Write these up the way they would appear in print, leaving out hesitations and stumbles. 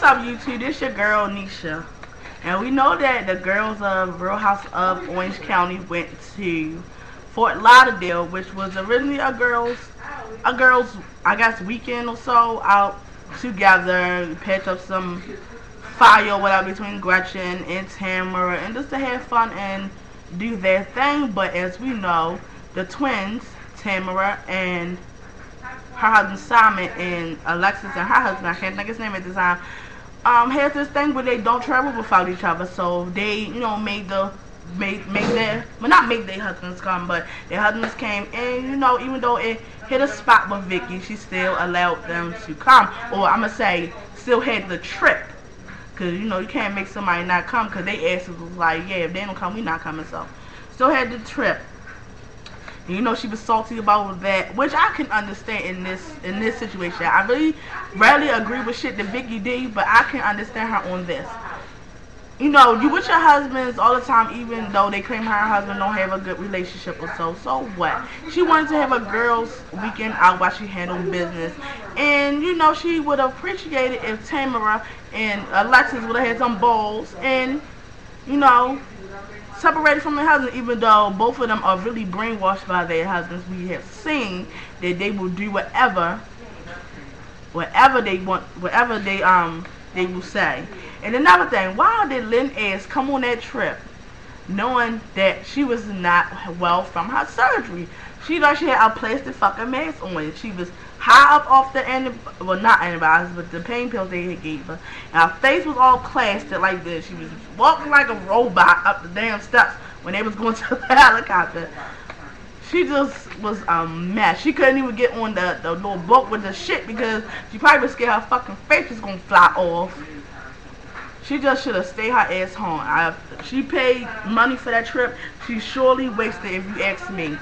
what's up YouTube? This your girl Nisha. And we know that the girls of Real House of Orange County went to Fort Lauderdale, which was originally a girls I guess weekend or so out together, patch up some fire or whatever between Gretchen and Tamara and just to have fun and do their thing. But as we know, the twins, Tamara and her husband Simon and Alexis and her husband, I can't think his name at the time, has this thing where they don't travel without each other. So they, made their well, not make their husbands come, but their husbands came, and even though it hit a spot with Vicky, she still allowed them to come, or I'm gonna say still had the trip, cause you can't make somebody not come, cause they asses was like, yeah, if they don't come, we not coming. So still had the trip. And she was salty about that, which I can understand in this situation. I really rarely agree with shit that Vicky did, but I can understand her on this. You with your husbands all the time, even though they claim her husband don't have a good relationship or so. So what? She wanted to have a girls' weekend out while she handled business. And, she would have appreciated if Tamara and Alexis would have had some balls and, separated from their husband, even though both of them are really brainwashed by their husbands. We have seen that they will do whatever they want, whatever they will say. And another thing, why did Lynn ass come on that trip knowing that she was not well from her surgery? She thought she had a plastic fucking mask on. She was high up off the not antibiotics, but the pain pills they had gave her. And her face was all plastered like this. She was walking like a robot up the damn steps when they was going to the helicopter. She just was a mess. She couldn't even get on the little boat with the shit because she probably was scared her fucking face was gonna fly off. She just should have stayed her ass home. She paid money for that trip. She surely wasted, if you ask me.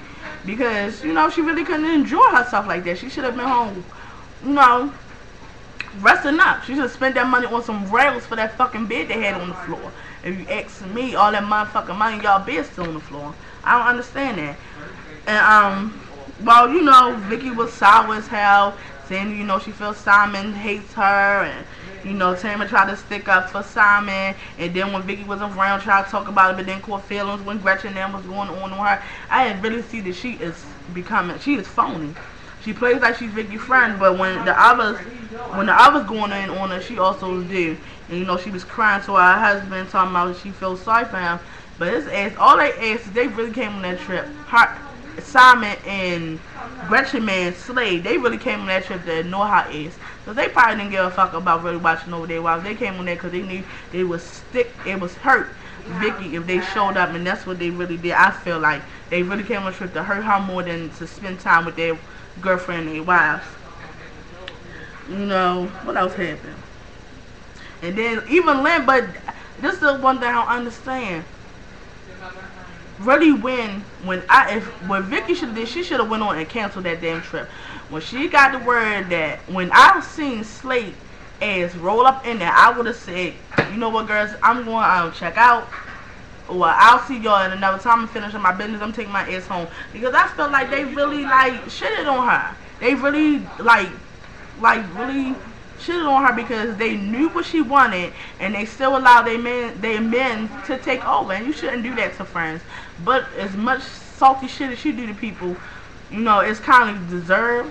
Because, she really couldn't enjoy herself like that. She should have been home, resting up. She should have spent that money on some rails for that fucking bed they had on the floor. If you ask me, all that motherfucking money, y'all bed still on the floor. I don't understand that. And, well, Vicky was sour as hell, saying, she feels Simon hates her, and, Tamara tried to stick up for Simon, and then when Vicky was around, tried to talk about it, but then caught feelings when Gretchen and them was going on her. I didn't really see that she is phony. She plays like she's Vicky's friend, but when the others going in on her, she also do. And she was crying to her husband, talking about she feels sorry for him. But his ass, all they asses, they really came on that trip. Simon and Gretchen man Slade, they really came on that trip to ignore her ass. So they probably didn't give a fuck about really watching over their wives. They came on there because they knew it was hurt Vicky if they showed up, and that's what they really did. I feel like they really came on a trip to hurt her more than to spend time with their girlfriend and their wives. What else happened? And then even Lynn, but this is the one thing I don't understand. Really, when Vicky should have did, she should have went on and canceled that damn trip. When she got the word that, when I seen Slate ass roll up in there, I would have said, you know what, girls, I'm going to check out, or I'll see y'all in another time. I'm finishing my business. I'm taking my ass home, because I felt like they really shitted on her. They really really shitted on her because they knew what she wanted, and they still allowed their men to take over. And you shouldn't do that to friends. But as much salty shit as she do to people, it's kind of deserved.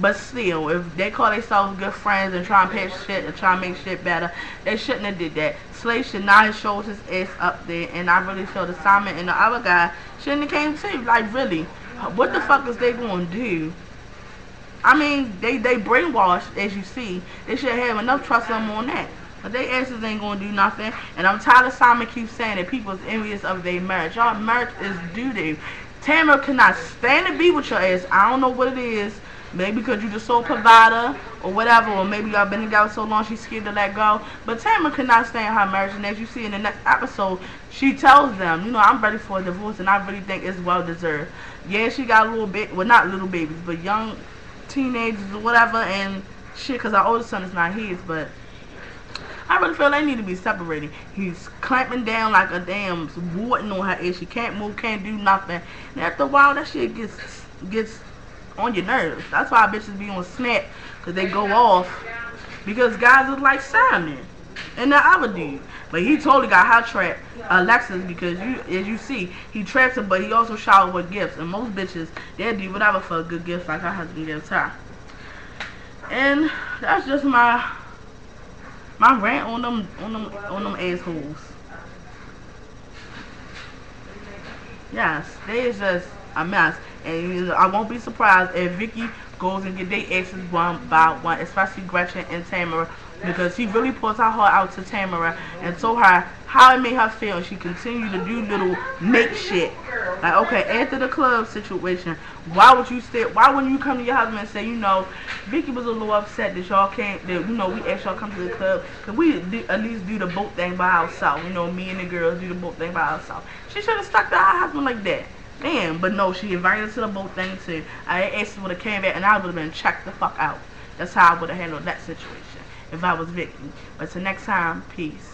But still, if they call themselves good friends and try and patch shit and try and make shit better, they shouldn't have did that. Slade should not have showed his ass up there, and I really feel the Simon and the other guy shouldn't have came too. Like, really, what the fuck is they gonna do? I mean, they brainwashed, as you see. They should have enough trust in them on that. But they asses ain't gonna do nothing. And I'm tired of Simon keeps saying that people's envious of their marriage. Y'all marriage is doo-doo. Tamara cannot stand to be with your ass. I don't know what it is. Maybe because you the sole provider or whatever, or maybe y'all been together so long she's scared to let go. But Tamara cannot stand her marriage, and as you see in the next episode, she tells them, I'm ready for a divorce, and I really think it's well deserved. Yeah, she got a little bit, well, not little babies, but young teenagers or whatever, and shit, because our oldest son is not his, but I really feel they need to be separated. He's clamping down like a damn warden on her ass. She can't move, can't do nothing. And after a while, that shit gets on your nerves. That's why bitches be on Snap, because they go off because guys look like Simon and the other dude. But he totally got her trapped, Alexis, because as you see, he traps her, but he also showers with gifts. And most bitches, they'll do whatever for a good gift like her husband gives her. And that's just my rant on them assholes. Yes, they is just a mess. And I won't be surprised if Vicky goes and get their exes one by one, especially Gretchen and Tamara, because she really pulled her heart out to Tamara and told her how it made her feel. And she continued to do little make shit. Like, okay, after the club situation, why wouldn't you come to your husband and say, you know, Vicky was a little upset that y'all came, that, you know, we asked y'all to come to the club, because we at least do the boat thing by ourselves. You know, me and the girls do the boat thing by ourselves. She should have stuck to her husband like that. Damn, but no, she invited us to the boat thing too. I asked her for the came back and I would have been checked the fuck out. That's how I would have handled that situation if I was Vicky. But till next time, peace.